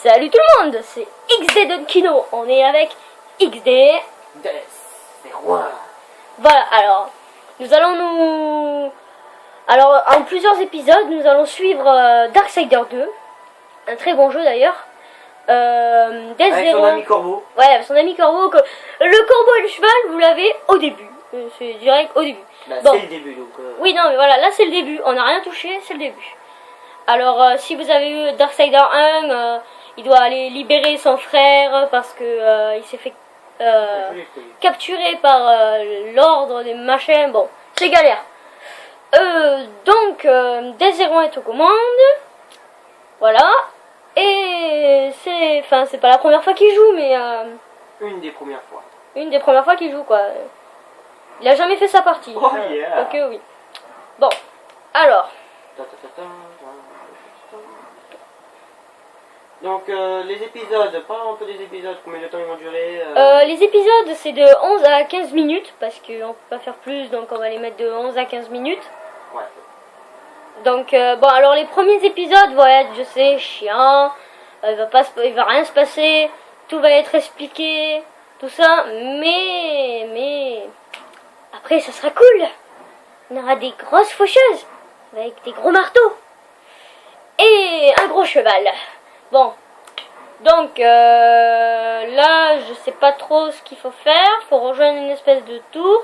Salut tout le monde, c'est XD Dunkino, on est avec XD. C'est roi. Voilà, alors, Alors, en plusieurs épisodes, nous allons suivre Darksider 2, un très bon jeu d'ailleurs. Avec son ami Corbeau. Ouais, avec son ami Corbeau. Le corbeau et le cheval, vous l'avez au début. C'est direct au début. Bah, bon. C'est le début donc. Oui, non, mais voilà, là c'est le début. On n'a rien touché, c'est le début. Alors, si vous avez eu Darksider 1, il doit aller libérer son frère parce que il s'est fait capturer par l'ordre des machins. Bon, c'est galère. Donc, Désirant est aux commandes. Voilà. Et c'est pas la première fois qu'il joue, mais Une des premières fois. une des premières fois qu'il joue, quoi. Il a jamais fait sa partie. Oh yeah. Ok, oui. Bon, alors. Donc les épisodes, parlons un peu des épisodes, combien de temps ils vont durer Les épisodes, c'est de 11 à 15 minutes, parce qu'on peut pas faire plus, donc on va les mettre de 11 à 15 minutes. Ouais. Donc, bon, alors les premiers épisodes vont être, je sais, chiant, il va rien se passer, tout va être expliqué, tout ça, mais, après ça sera cool. On aura des grosses faucheuses, avec des gros marteaux, et un gros cheval. Bon, donc là, je sais pas trop ce qu'il faut faire, faut rejoindre une espèce de tour.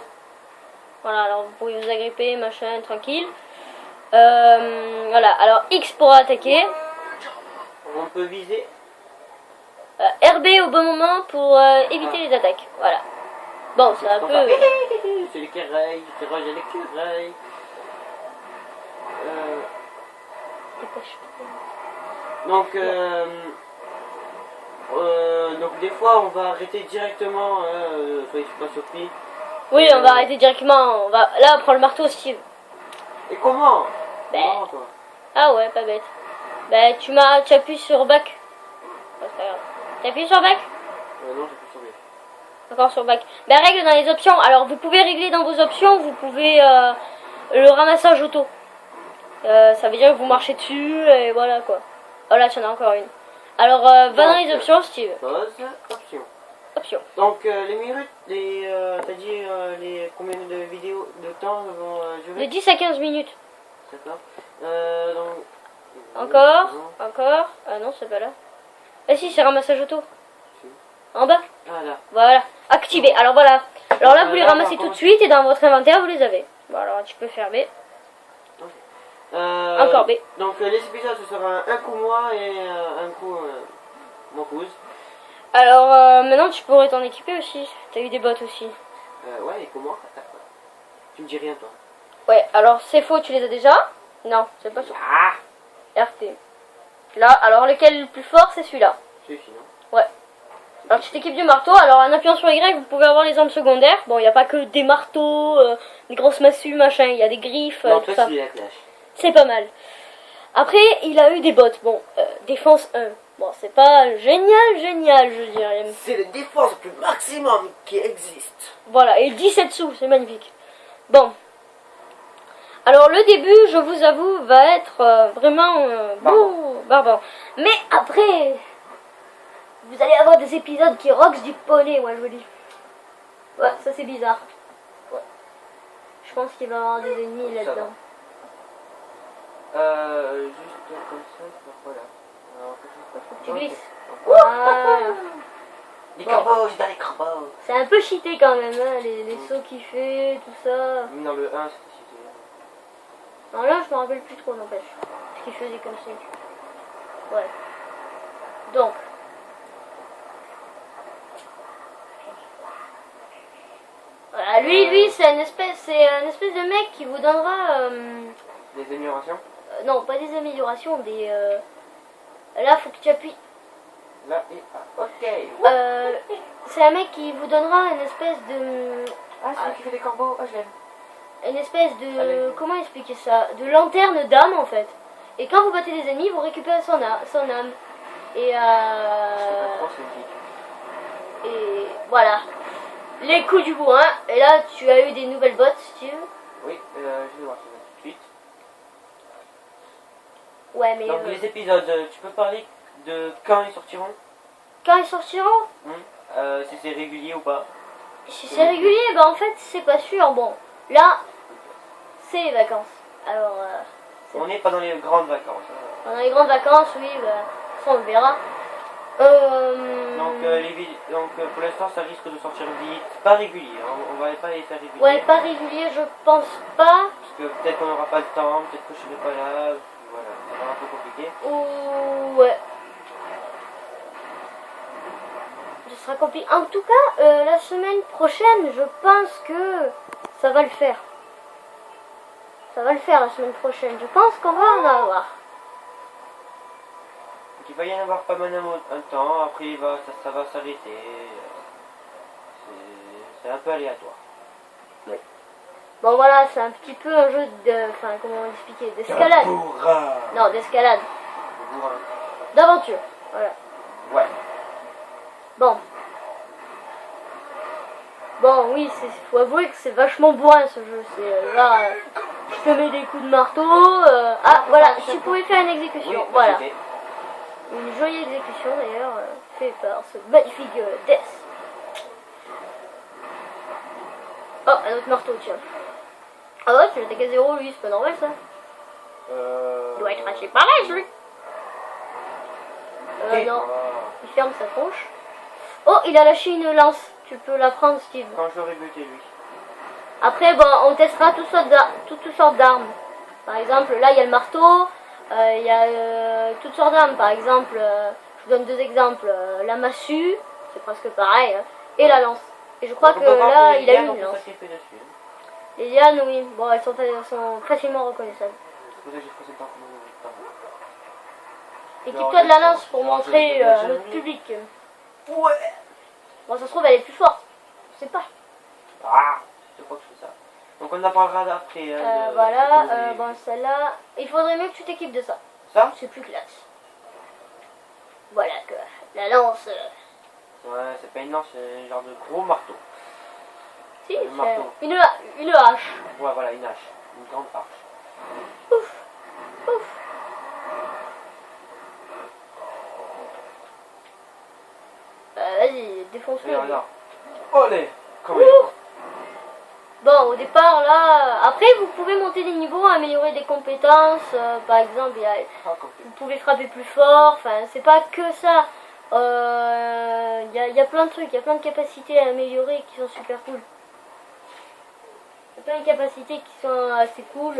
Voilà, alors vous pouvez vous agripper, machin, tranquille. Voilà, alors X pour attaquer. On peut viser. RB au bon moment pour éviter les attaques. Voilà. Bon, c'est un peu... C'est l'écureuil, c'est Roger l'écureuil. Donc, donc des fois on va arrêter directement, soyez pas surpris. Oui, on va arrêter directement. Là, on prend le marteau aussi. Et comment? Ben. Comment, toi? Ah ouais, pas bête. Ben, tu appuies sur back. Oh, c'est pas grave. Tu appuies sur back? Non, j'ai plus sauvé. Encore sur back. Ben, règle dans les options. Alors, vous pouvez régler dans vos options, vous pouvez le ramassage auto. Ça veut dire que vous marchez dessus et voilà quoi. Oh là, tu en as encore une. Alors, va dans les options si tu veux. Pause, option. Options. Donc, les minutes, t'as dit combien de vidéos de temps vont durer? De 10 à 15 minutes. D'accord. Donc, Encore, non. encore. Ah non, c'est pas là. Ah si, c'est ramassage auto. Si. En bas. Ah là. Voilà. Activé. Alors voilà. Alors là, vous les Là, ramassez par tout de contre- suite et dans votre inventaire, vous les avez. Bon, alors tu peux fermer. Encore B. Donc, les épisodes, ce sera un coup moi et un coup mon cousin. Alors maintenant, tu pourrais t'en équiper aussi. T'as eu des bots aussi. Ouais, et comment? Tu me dis rien, toi. Ouais, alors c'est faux, tu les as déjà? Non, c'est pas ça. Ah! RT. Là, alors lequel est le plus fort, c'est celui-là. Celui-ci, non? Ouais. Alors tu t'équipes du marteau, alors en appuyant sur Y, vous pouvez avoir les armes secondaires. Bon, il n'y a pas que des marteaux, des grosses massues, machin, il y a des griffes, Non, tout toi, ça. c'est la clash. C'est pas mal. Après, il a eu des bots. Bon, défense 1. Bon, c'est pas génial, je dirais. C'est le défense le plus maximum qui existe. Voilà, et 17 sous, c'est magnifique. Bon. Alors, le début, je vous avoue, va être vraiment barbare. Mais après, vous allez avoir des épisodes qui roxent du poney, moi je vous dis. Ouais, ça c'est bizarre. Ouais. Je pense qu'il va y avoir des ennemis Ça là-dedans. Juste comme ça, voilà. Alors, Tu glisses. Ok. Voilà. Les Bon. corbeaux, j'ai dans les corbeaux. C'est un peu cheaté quand même, hein, les sauts qu'il fait, tout ça. Dans le 1, c'était cité. Non, là, je me rappelle plus trop, n'empêche. Ce qu'il faisait comme ça. Ouais. Donc. Voilà, lui, c'est un espèce de mec qui vous donnera. Des améliorations. Non, pas des améliorations, des. Là, faut que tu appuies. Là et ah, ok. C'est un mec qui vous donnera une espèce de. Ah, c'est lui qui fait des corbeaux. Ah, je l'aime. Une espèce de. Allez. Comment expliquer ça? De lanterne d'âme en fait. Et quand vous battez des ennemis, vous récupérez son âme. Et Je sais pas trop, c'est qui. Et voilà. Les coups du bourrin. Et là, tu as eu des nouvelles bottes, si tu veux. Oui, je vais voir ça tout de suite. Ouais, mais. Donc les épisodes, tu peux parler de quand ils sortiront. Quand ils sortiront, Si c'est régulier ou pas. si c'est régulier, bah en fait c'est pas sûr. Bon, là, c'est les vacances. Alors, On n'est pas dans les grandes vacances. Hein. pendant les grandes vacances, oui, bah, ça on le verra. Donc pour l'instant ça risque de sortir vite, pas régulier, hein. On va pas les faire régulier. Ouais, pas régulier, je pense pas. Parce que peut-être qu'on n'aura pas le temps, peut-être que je serai pas là, voilà, ça va un peu compliqué. Ou ouais. Ce sera compliqué. En tout cas, la semaine prochaine, je pense que ça va le faire. Ça va le faire la semaine prochaine. Je pense qu'on va en avoir. Donc il va y en avoir pas mal un temps, après ça va s'arrêter. C'est un peu aléatoire. Oui. Bon voilà, c'est un petit peu un jeu de... Enfin, comment expliquer? D'escalade. Non, d'escalade. D'aventure. Voilà. Ouais. Bon. Bon, oui, faut avouer que c'est vachement bourrin ce jeu. C'est là, je te mets des coups de marteau. Ah, voilà, si tu pouvais faire une exécution. Oui, Voilà. c'était. Une jolie exécution d'ailleurs, faite par ce magnifique Death. Oh, un autre marteau, tiens. Ah ouais, tu l'attaques à 0, lui, c'est pas normal ça. Il doit être assez par là, lui. Non, il ferme sa tronche. Oh, il a lâché une lance. Tu peux la prendre, Steve. Quand je l'aurai buté, lui. Après, bon, on testera toutes sortes d'armes. Par exemple, là, il y a le marteau. Il y a toutes sortes d'armes. Par exemple, je vous donne deux exemples. La massue, c'est presque pareil. Hein, et la lance. Et je crois que là, il a eu une lance. Les lianes, oui. Bon, elles sont facilement reconnaissables. Équipe-toi de la lance pour montrer à notre public. Ouais. Bon, ça se trouve, elle est plus forte. Je sais pas. Ah, je crois que je fais ça. Donc on en parlera après. Hein, voilà, bon, celle-là. Il faudrait mieux que tu t'équipes de ça. Ça? C'est plus classe. Voilà que la lance. Ouais, c'est pas une lance, c'est un genre de gros marteau. Si, Un marteau. c'est une hache. Ouais, voilà, une hache. Une grande hache. Ouf. Ouf. Vas-y, défonce-le. Regarde. Olé. Comment il Bon, au départ, là... Après, vous pouvez monter des niveaux, améliorer des compétences. Par exemple, vous pouvez frapper plus fort. Enfin, c'est pas que ça. Il y a plein de trucs, il y a plein de capacités à améliorer qui sont super cool. Il y a plein de capacités qui sont assez cool.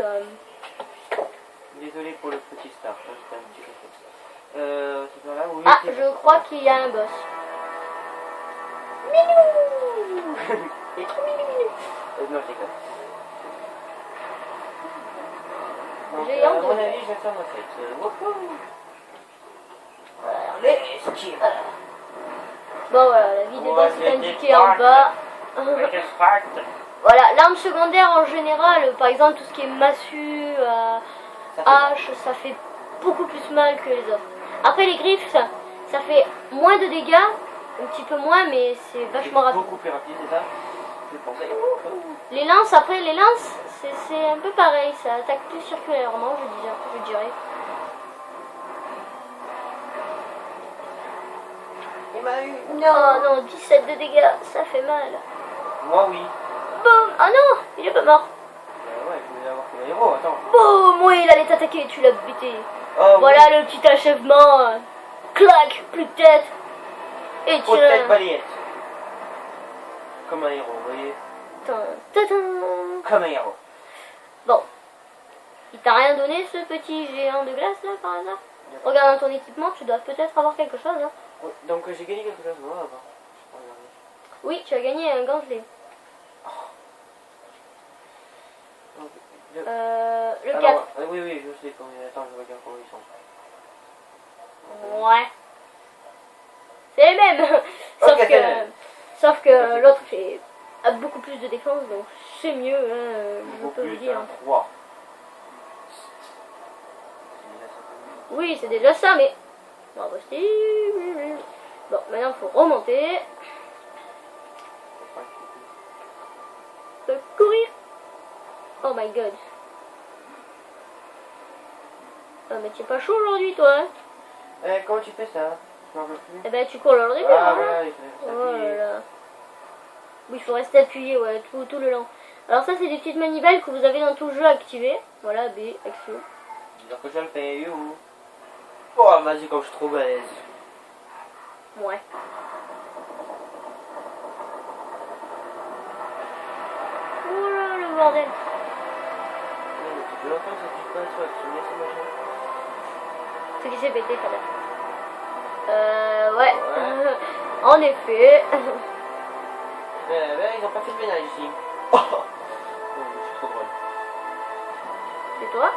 Désolé pour le petit start. Hein, c'était un petit peu... c'est par là où Ah, je crois qu'il y a un boss. Minou. Il est trop mignon. Non, c'est quoi. Donc, à mon avis, je vais faire ma fête. Allez, esquive. Bon, voilà, la vie des boss est indiquée en bas. Voilà, l'arme secondaire en général, par exemple tout ce qui est massue, hache, ça fait beaucoup plus mal que les autres. Après les griffes, ça fait moins de dégâts, un petit peu moins, mais c'est vachement rapide. Beaucoup plus rapide, c'est ça? Je pensais. Les lances, après les lances, c'est un peu pareil, ça attaque plus circulairement, je dirais. Il m'a eu. Non, non, 17 de dégâts, ça fait mal. Moi, oui. Boum. Ah non, il est pas mort. Ouais, je voulais avoir que le héros, attends. Boum, oui, il allait t'attaquer, tu l'as buté. Oh, Voilà oui. Le petit achèvement. Clac, plus de tête. Et tiens. Tête balayette. Comme un héros, vous voyez. Comme un héros. Bon. Il t'a rien donné ce petit géant de glace là par hasard? Regarde dans ton équipement, tu dois peut-être avoir quelque chose. Hein. Donc j'ai gagné quelque chose, moi, avant. Oui, tu as gagné un gantelet. Le 4. Oui, je sais combien. Attends, je regarde combien ils sont. Ouais. C'est les mêmes. Sauf que l'autre a beaucoup plus de défense, donc c'est mieux, hein, je peux vous dire. 3. Oui, c'est déjà ça, mais... Bon, maintenant il faut remonter. Courir. Oh my god. Ah mais t'es pas chaud aujourd'hui toi hein? Comment tu fais ça? Je m'en rappelle plus. Eh ben tu cours le rivière. Ah hein. voilà, il fallait Oh s'appuyer. là là. Oui, il faut rester appuyé, ouais, tout le long. Alors ça, c'est des petites manivelles que vous avez dans tout le jeu activées. Voilà, B, action. Dire que je le fais, you. Oh, vas-y, comme je suis trop balèze. Ouais. Oh là, le bordel. Ça fait longtemps que ça touche pas sur actionner ce machin. Ce qui s'est pété, quand même. Ouais. En effet. Ils ont pas fait de ménage ici. Oh, je suis trop drôle. C'est toi